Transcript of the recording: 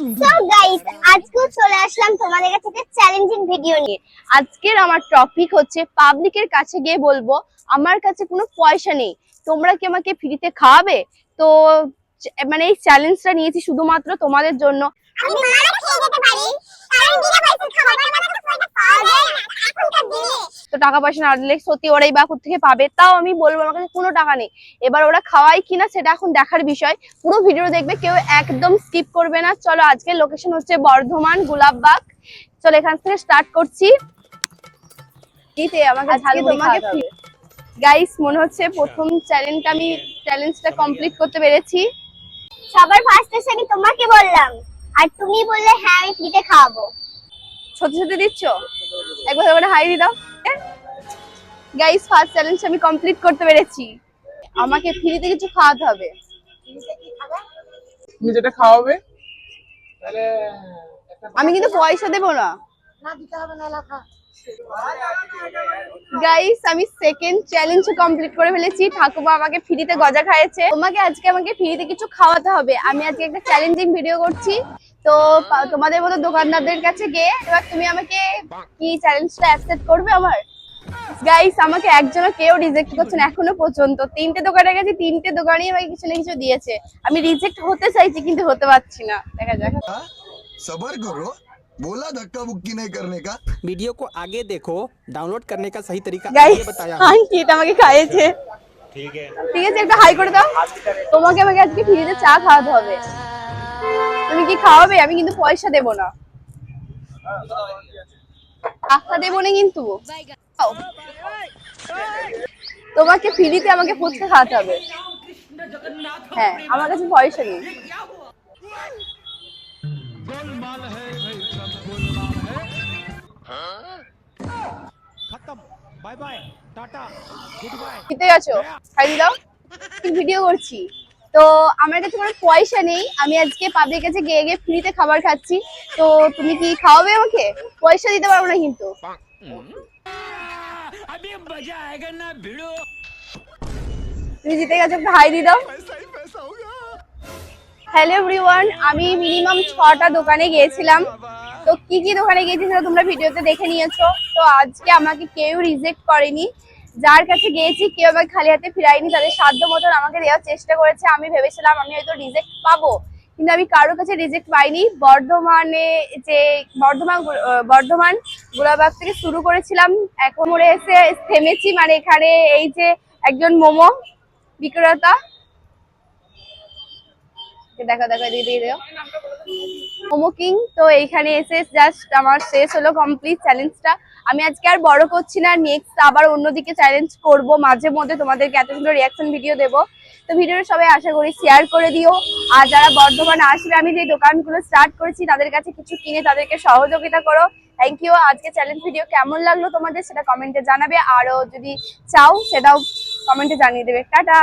So guys, আজকে চলে আসলাম তোমাদের কাছে একটা চ্যালেঞ্জিং ভিডিও নিয়ে। আজকের আমার টপিক হচ্ছে পাবলিকের কাছে গিয়ে বলবো আমার কাছে কোনো পয়সা নেই, তোমরা কি আমাকে ফ্রিতে খাওয়াবে? তো মানে এই চ্যালেঞ্জটা নিয়েছি শুধুমাত্র তোমাদের জন্য। আমি মারা খেয়ে যেতে পারি, কারণ বিনা পয়সা খাবার মানে তো পয়সা পাওয়া যায় না এখনকার দিনে। তো টাকা পয়সা না দিলে সত্যি ওরাই বা কোত্থেকে পাবে? তাও আমি বলবো আমার কাছে কোনো টাকা নেই। এবার ওরা খাওয়ায় কিনা সেটা এখন দেখার বিষয়। পুরো ভিডিও দেখবে, কেউ একদম স্কিপ করবে না। চলো, আজকের লোকেশন হচ্ছে বর্ধমান গোলাপবাগ। চলো এখান থেকে স্টার্ট করছি। আমাকে ঝালমুড়ি খাওয়াতে হবে। গাইস, মনে হচ্ছে প্রথম চ্যালেঞ্জটা কমপ্লিট করতে পেরেছি। সবার ফার্স্ট এসে আমি তোমাকে বললাম, আর তুমি বললে হ্যাঁ আমি ফ্রিতে খাওয়াবো। সত্যি সত্যি দিচ্ছ? একবার একবার হাই দি দাও। গাইস, ফার্স্ট চ্যালেঞ্জ আমি কমপ্লিট করতে পেরেছি। আমাকে ফ্রিতে কিছু খাওয়াতে হবে। তুমি যেটা খাওয়াবে তাহলে আমি কিন্তু পয়সা দেবো না। গাইস, আমি সেকেন্ড চ্যালেঞ্জ কমপ্লিট করে ফেলেছি। ঠাকুমা আমাকে ফ্রিতে গজা খাইয়েছে। তোমাকে আজকে আমাকে ফ্রিতে কিছু খাওয়াতে হবে। আমি আজকে একটা চ্যালেঞ্জিং ভিডিও করছি। তো তোমাদের মতো দোকানদারদের কাছে গিয়ে এবার তুমি আমাকে কি চ্যালেঞ্জটা অ্যাকসেপ্ট করবে আমার? গাইস, আমাকে একজনও কেউ রিজেক্ট করছে না এখনো পর্যন্ত। 3টে দোকানে গেছি, 3টে দোকানেই আমাকে কিছু না কিছু দিয়েছে। আমি রিজেক্ট হতে চাইছি কিন্তু হতে পারছি না। দেখা যাক। सबर करो, बोला धक्का मुक्की नहीं करने का। वीडियो को आगे देखो, डाउनलोड करने का सही तरीका গাইস, आगे बताया हूं। আন্টি এটা আমাকে খাইয়েছে। ঠিক আছে, একটা হাই করে দাও। তোমাকে আমাকে আজকে ফ্রিতে চা খাওয়াতে হবে। তুমি কি খাওয়াবে? আমি কিন্তু পয়সা দেব না। টাকা দেবো না কিন্তু। খাও। তোমাকে ফ্রিতে আমাকে ফুচকা খাওয়াতে হবে। হ্যাঁ, আমার কাছে পয়সা নেই। खत्म, bye bye, tata, goodbye. জিতে গেছো, খাই দাও। ভিডিও করছি তো আমার কাছে কোনো পয়সা নেই। আমি আজকে পাবলিক কাছে গিয়ে গিয়ে ফ্রিতে খাবার খাচ্ছি। তো তুমি কি খাওয়াবে আমাকে? পয়সা দিতে পারবো না কিন্তু। তুমি জিতে গেছো, একটা হাই দিয়ে দাও। হ্যালো এভরিওয়ান, আমি মিনিমাম 6টা দোকানে গিয়েছিলাম। তো কি কি দোকানে গিয়েছি সেটা তোমরা ভিডিওতে দেখে নিয়েছো। তো আজকে আমাকে কেউ রিজেক্ট করেনি। যার কাছে গিয়েছি কেউ আমাকে খালি হাতে ফিরায়নি। তাদের সাধ্য মতন আমাকে দেওয়ার চেষ্টা করেছে। আমি ভেবেছিলাম আমি হয়তো রিজেক্ট পাবো, কিন্তু আমি কারোর কাছে রিজেক্ট পাইনি। বর্ধমান গোলাবাগ থেকে শুরু করেছিলাম, এখন মোড়ে এসে থেমেছি। মানে এখানে এই যে একজন মোমো বিক্রেতা, দেখা দেখা দিয়ে দিও মোমো কিং। তো এইখানে এসে জাস্ট আমার শেষ হলো কমপ্লিট চ্যালেঞ্জটা। আমি আজকে আর বড় করছি না, নেক্সট আবার অন্যদিকে চ্যালেঞ্জ করব। মাঝে মধ্যে তোমাদেরকে এত সুন্দর রিয়াকশন ভিডিও দেবো। তো ভিডিওটা সবাই আশা করি শেয়ার করে দিও। আর যারা বর্ধমানে আসবে, আমি যে দোকানগুলো স্টার্ট করেছি তাদের কাছে কিছু কিনে তাদেরকে সহযোগিতা করো। Thank you. আজকে চ্যালেঞ্জ ভিডিও কেমন লাগলো তোমাদের সেটা কমেন্টে জানাবে, আরো যদি চাও সেটাও কমেন্টে জানিয়ে দেবে। টাটা।